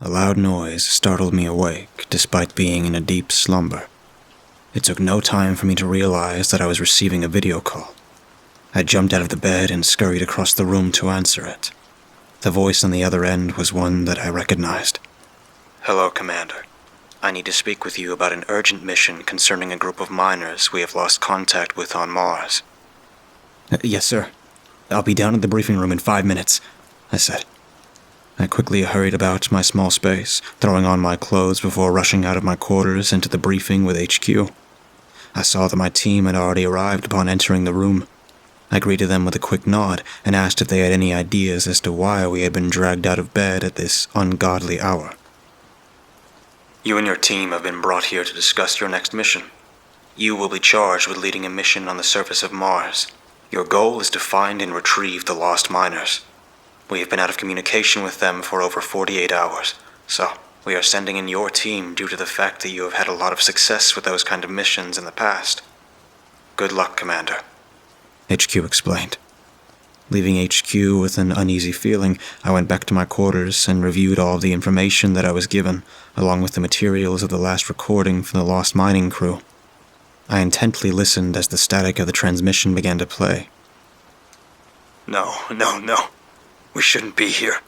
A loud noise startled me awake, despite being in a deep slumber. It took no time for me to realize that I was receiving a video call. I jumped out of the bed and scurried across the room to answer it. The voice on the other end was one that I recognized. "Hello, Commander. I need to speak with you about an urgent mission concerning a group of miners we have lost contact with on Mars." "Yes, sir. I'll be down at the briefing room in 5 minutes," I said. I quickly hurried about my small space, throwing on my clothes before rushing out of my quarters into the briefing with HQ. I saw that my team had already arrived upon entering the room. I greeted them with a quick nod and asked if they had any ideas as to why we had been dragged out of bed at this ungodly hour. "You and your team have been brought here to discuss your next mission. You will be charged with leading a mission on the surface of Mars. Your goal is to find and retrieve the lost miners. We have been out of communication with them for over 48 hours, so we are sending in your team due to the fact that you have had a lot of success with those kind of missions in the past. Good luck, Commander," HQ explained. Leaving HQ with an uneasy feeling, I went back to my quarters and reviewed all of the information that I was given, along with the materials of the last recording from the lost mining crew. I intently listened as the static of the transmission began to play. No. We shouldn't be here.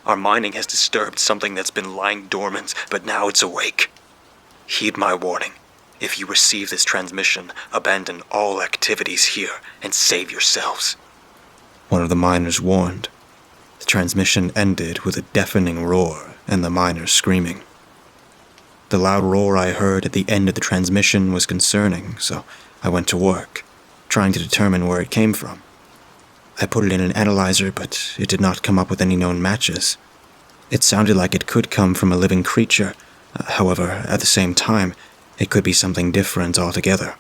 Our mining has disturbed something that's been lying dormant, but now it's awake. Heed my warning. If you receive this transmission, abandon all activities here and save yourselves," one of the miners warned. The transmission ended with a deafening roar and the miners screaming. The loud roar I heard at the end of the transmission was concerning, so I went to work, trying to determine where it came from. I put it in an analyzer, but it did not come up with any known matches. It sounded like it could come from a living creature. However, at the same time, it could be something different altogether.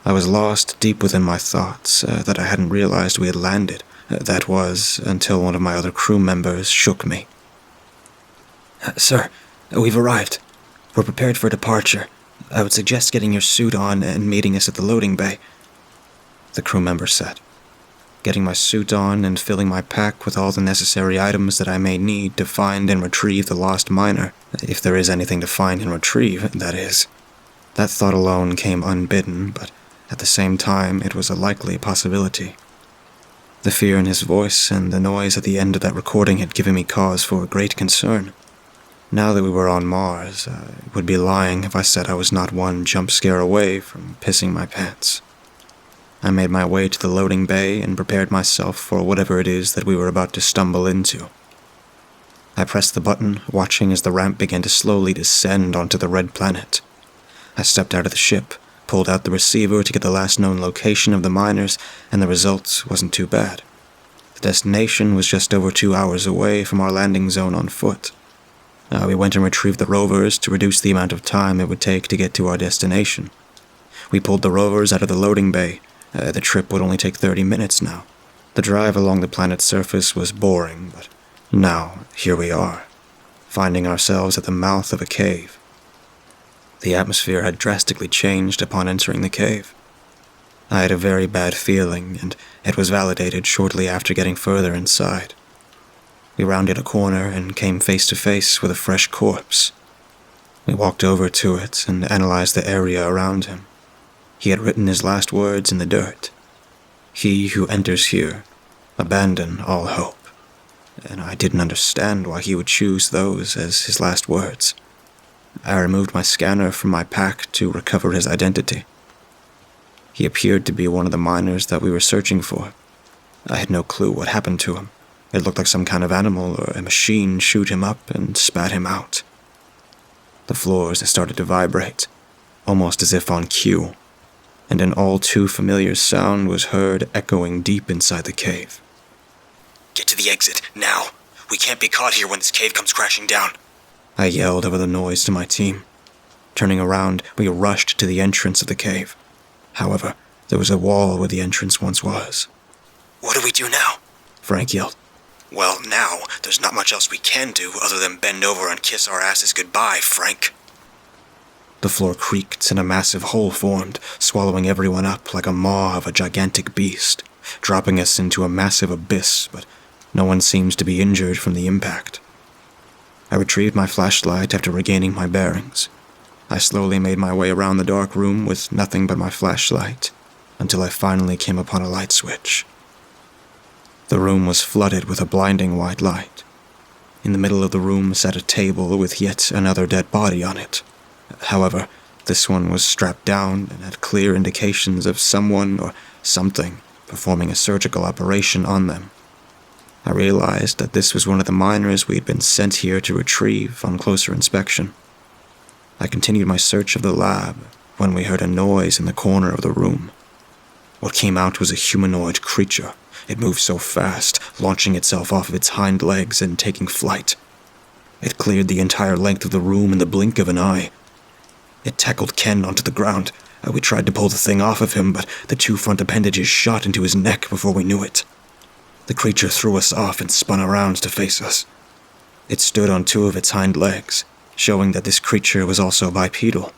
I was lost deep within my thoughts that I hadn't realized we had landed. That was until one of my other crew members shook me. "Sir, we've arrived. We're prepared for departure. I would suggest getting your suit on and meeting us at the loading bay," the crew member said. Getting my suit on and filling my pack with all the necessary items that I may need to find and retrieve the lost miner, if there is anything to find and retrieve, that is. That thought alone came unbidden, but at the same time it was a likely possibility. The fear in his voice and the noise at the end of that recording had given me cause for great concern. Now that we were on Mars, I would be lying if I said I was not one jump scare away from pissing my pants. I made my way to the loading bay and prepared myself for whatever it is that we were about to stumble into. I pressed the button, watching as the ramp began to slowly descend onto the red planet. I stepped out of the ship, pulled out the receiver to get the last known location of the miners, and the result wasn't too bad. The destination was just over 2 hours away from our landing zone on foot. We went and retrieved the rovers to reduce the amount of time it would take to get to our destination. We pulled the rovers out of the loading bay. The trip would only take 30 minutes now. The drive along the planet's surface was boring, but now here we are, finding ourselves at the mouth of a cave. The atmosphere had drastically changed upon entering the cave. I had a very bad feeling, and it was validated shortly after getting further inside. We rounded a corner and came face to face with a fresh corpse. We walked over to it and analyzed the area around him. He had written his last words in the dirt. "He who enters here, abandon all hope." And I didn't understand why he would choose those as his last words. I removed my scanner from my pack to recover his identity. He appeared to be one of the miners that we were searching for. I had no clue what happened to him. It looked like some kind of animal or a machine chewed him up and spat him out. The floors started to vibrate, almost as if on cue, and an all-too-familiar sound was heard echoing deep inside the cave. "Get to the exit, now! We can't be caught here when this cave comes crashing down!" I yelled over the noise to my team. Turning around, we rushed to the entrance of the cave. However, there was a wall where the entrance once was. "What do we do now?" Frank yelled. "Well, now, there's not much else we can do other than bend over and kiss our asses goodbye, Frank." The floor creaked and a massive hole formed, swallowing everyone up like a maw of a gigantic beast, dropping us into a massive abyss, but no one seems to be injured from the impact. I retrieved my flashlight after regaining my bearings. I slowly made my way around the dark room with nothing but my flashlight, until I finally came upon a light switch. The room was flooded with a blinding white light. In the middle of the room sat a table with yet another dead body on it. However, this one was strapped down and had clear indications of someone or something performing a surgical operation on them. I realized that this was one of the miners we'd been sent here to retrieve on closer inspection. I continued my search of the lab when we heard a noise in the corner of the room. What came out was a humanoid creature. It moved so fast, launching itself off of its hind legs and taking flight. It cleared the entire length of the room in the blink of an eye. It tackled Ken onto the ground. We tried to pull the thing off of him, but the 2 front appendages shot into his neck before we knew it. The creature threw us off and spun around to face us. It stood on 2 of its hind legs, showing that this creature was also bipedal.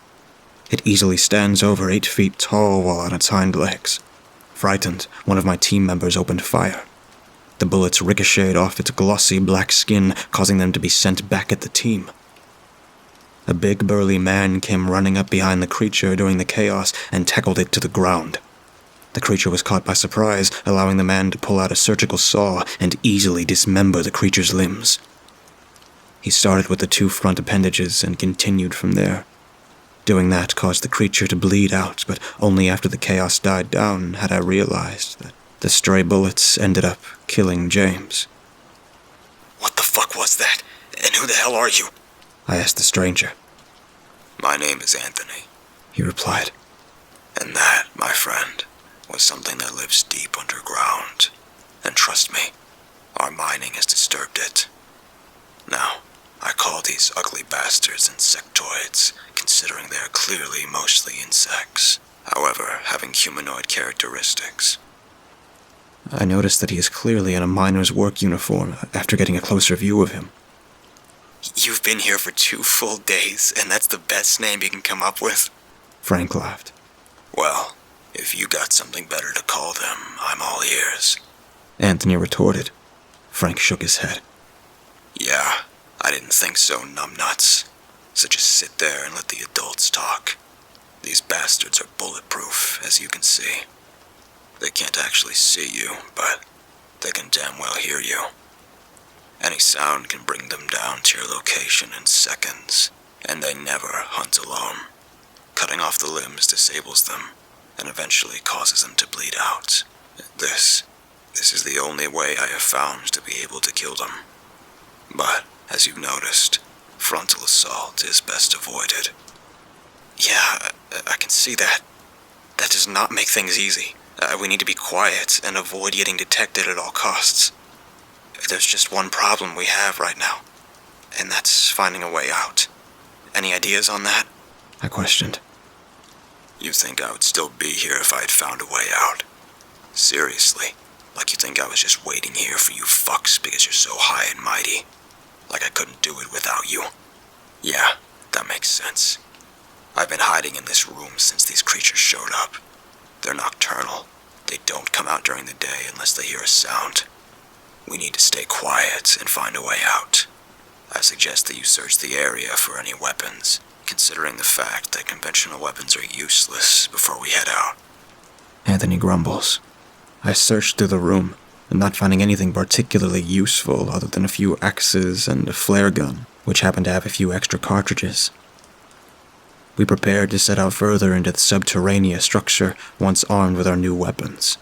It easily stands over 8 feet tall while on its hind legs. Frightened, one of my team members opened fire. The bullets ricocheted off its glossy black skin, causing them to be sent back at the team. A big burly man came running up behind the creature during the chaos and tackled it to the ground. The creature was caught by surprise, allowing the man to pull out a surgical saw and easily dismember the creature's limbs. He started with the 2 front appendages and continued from there. Doing that caused the creature to bleed out, but only after the chaos died down had I realized that the stray bullets ended up killing James. "What the fuck was that? And who the hell are you?" I asked the stranger. "My name is Anthony," he replied. "And that, my friend, was something that lives deep underground. And trust me, our mining has disturbed it. Now, I call these ugly bastards insectoids, considering they are clearly mostly insects, however, having humanoid characteristics." I noticed that he is clearly in a miner's work uniform after getting a closer view of him. "You've been here for 2 full days, and that's the best name you can come up with?" Frank laughed. "Well, if you got something better to call them, I'm all ears," Anthony retorted. Frank shook his head. "Yeah, I didn't think so, numbnuts. So just sit there and let the adults talk. These bastards are bulletproof, as you can see. They can't actually see you, but they can damn well hear you. Any sound can bring them down to your location in seconds, and they never hunt alone. Cutting off the limbs disables them, and eventually causes them to bleed out. This is the only way I have found to be able to kill them. But, as you've noticed, frontal assault is best avoided." "Yeah, I can see that. That does not make things easy. We need to be quiet and avoid getting detected at all costs. There's just one problem we have right now, and that's finding a way out. Any ideas on that?" I questioned. "You think I would still be here if I had found a way out? Seriously, like you think I was just waiting here for you fucks because you're so high and mighty? Like I couldn't do it without you? Yeah, that makes sense. I've been hiding in this room since these creatures showed up. They're nocturnal. They don't come out during the day unless they hear a sound. We need to stay quiet and find a way out. I suggest that you search the area for any weapons, considering the fact that conventional weapons are useless before we head out." Anthony grumbles. I searched through the room, not finding anything particularly useful other than a few axes and a flare gun, which happened to have a few extra cartridges. We prepared to set out further into the subterranean structure once armed with our new weapons.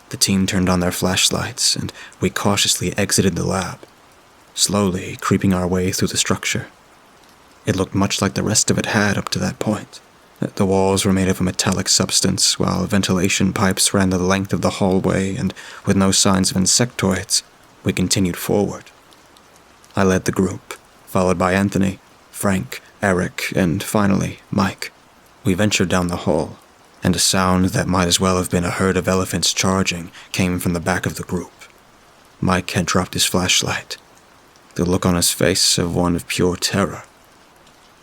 The team turned on their flashlights, and we cautiously exited the lab, slowly creeping our way through the structure. It looked much like the rest of it had up to that point. The walls were made of a metallic substance, while ventilation pipes ran the length of the hallway, and with no signs of insectoids, we continued forward. I led the group, followed by Anthony, Frank, Eric, and finally, Mike. We ventured down the hall, and a sound that might as well have been a herd of elephants charging came from the back of the group. Mike had dropped his flashlight, the look on his face of one of pure terror.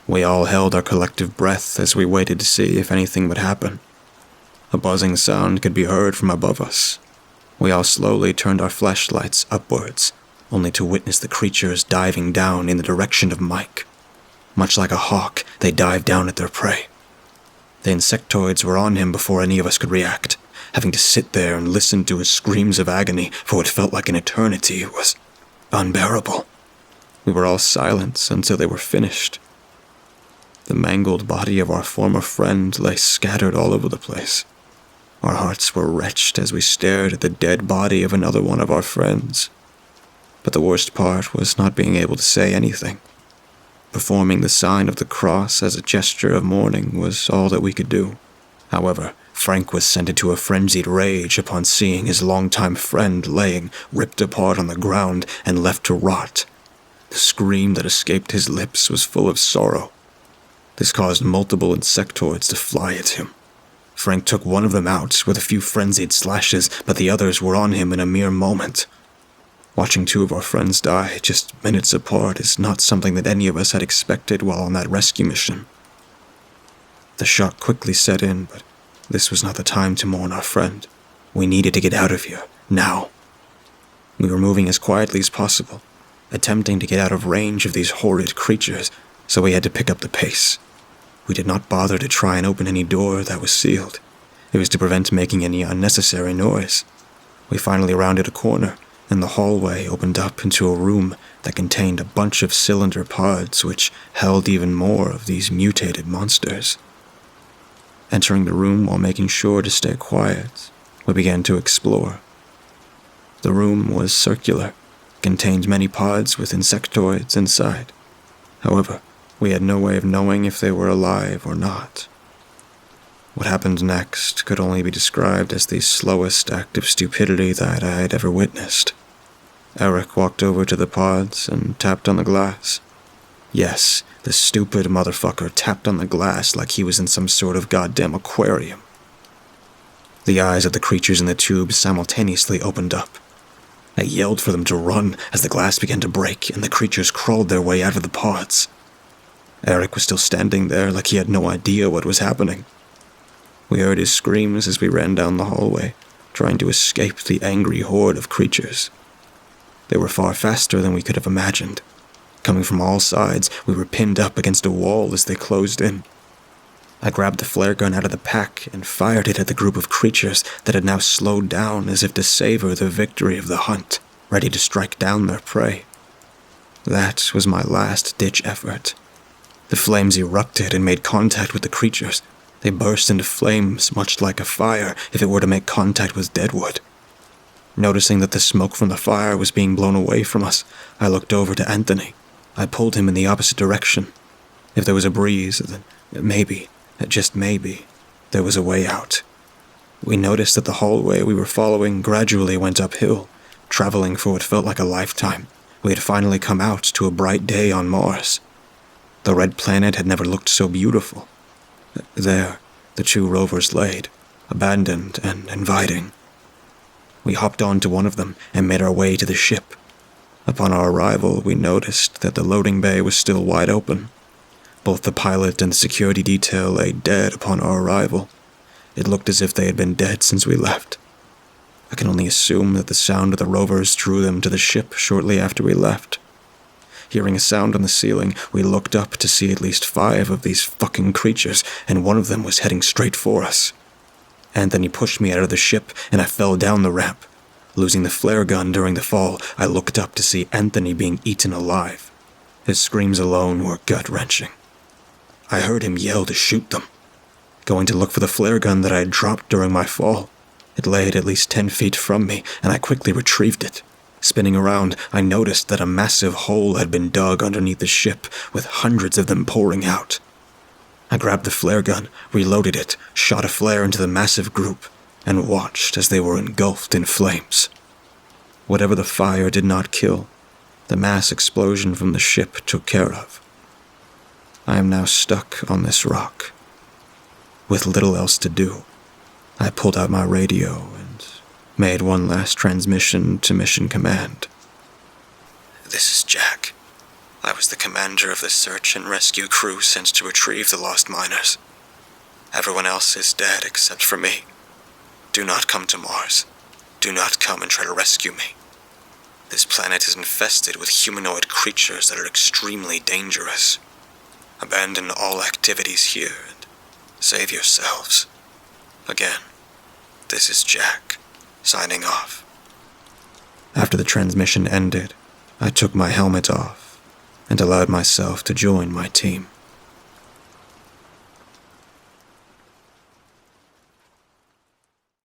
We all held our collective breath as we waited to see if anything would happen. A buzzing sound could be heard from above us. We all slowly turned our flashlights upwards, only to witness the creatures diving down in the direction of Mike. Much like a hawk, they dived down at their prey. The insectoids were on him before any of us could react. Having to sit there and listen to his screams of agony for what felt like an eternity was unbearable. We were all silent until they were finished. The mangled body of our former friend lay scattered all over the place. Our hearts were wrenched as we stared at the dead body of another one of our friends. But the worst part was not being able to say anything. Performing the sign of the cross as a gesture of mourning was all that we could do. However, Frank was sent into a frenzied rage upon seeing his longtime friend laying, ripped apart on the ground and left to rot. The scream that escaped his lips was full of sorrow. This caused multiple insectoids to fly at him. Frank took one of them out with a few frenzied slashes, but the others were on him in a mere moment. Watching two of our friends die just minutes apart is not something that any of us had expected while on that rescue mission. The shock quickly set in, but this was not the time to mourn our friend. We needed to get out of here, now. We were moving as quietly as possible, attempting to get out of range of these horrid creatures, so we had to pick up the pace. We did not bother to try and open any door that was sealed. It was to prevent making any unnecessary noise. We finally rounded a corner, and the hallway opened up into a room that contained a bunch of cylinder pods which held even more of these mutated monsters. Entering the room while making sure to stay quiet, we began to explore. The room was circular, contained many pods with insectoids inside. However, we had no way of knowing if they were alive or not. What happened next could only be described as the slowest act of stupidity that I had ever witnessed. Eric walked over to the pods and tapped on the glass. Yes, the stupid motherfucker tapped on the glass like he was in some sort of goddamn aquarium. The eyes of the creatures in the tube simultaneously opened up. I yelled for them to run as the glass began to break and the creatures crawled their way out of the pods. Eric was still standing there like he had no idea what was happening. We heard his screams as we ran down the hallway, trying to escape the angry horde of creatures. They were far faster than we could have imagined. Coming from all sides, we were pinned up against a wall as they closed in. I grabbed the flare gun out of the pack and fired it at the group of creatures that had now slowed down as if to savor the victory of the hunt, ready to strike down their prey. That was my last-ditch effort. The flames erupted and made contact with the creatures. They burst into flames, much like a fire if it were to make contact with dead wood. Noticing that the smoke from the fire was being blown away from us, I looked over to Anthony. I pulled him in the opposite direction. If there was a breeze, then maybe, just maybe, there was a way out. We noticed that the hallway we were following gradually went uphill, traveling for what felt like a lifetime. We had finally come out to a bright day on Mars. The red planet had never looked so beautiful. There, the two rovers laid, abandoned and inviting. We hopped onto one of them and made our way to the ship. Upon our arrival, we noticed that the loading bay was still wide open. Both the pilot and the security detail lay dead upon our arrival. It looked as if they had been dead since we left. I can only assume that the sound of the rovers drew them to the ship shortly after we left. Hearing a sound on the ceiling, we looked up to see at least 5 of these fucking creatures, and one of them was heading straight for us. Anthony pushed me out of the ship, and I fell down the ramp. Losing the flare gun during the fall, I looked up to see Anthony being eaten alive. His screams alone were gut-wrenching. I heard him yell to shoot them. Going to look for the flare gun that I had dropped during my fall. It lay at least 10 feet from me, and I quickly retrieved it. Spinning around, I noticed that a massive hole had been dug underneath the ship, with hundreds of them pouring out. I grabbed the flare gun, reloaded it, shot a flare into the massive group, and watched as they were engulfed in flames. Whatever the fire did not kill, the mass explosion from the ship took care of. I am now stuck on this rock. With little else to do, I pulled out my radio and made one last transmission to Mission Command. This is Jack. I was the commander of the search and rescue crew sent to retrieve the lost miners. Everyone else is dead except for me. Do not come to Mars. Do not come and try to rescue me. This planet is infested with humanoid creatures that are extremely dangerous. Abandon all activities here and save yourselves. Again, this is Jack, signing off. After the transmission ended, I took my helmet off and allowed myself to join my team.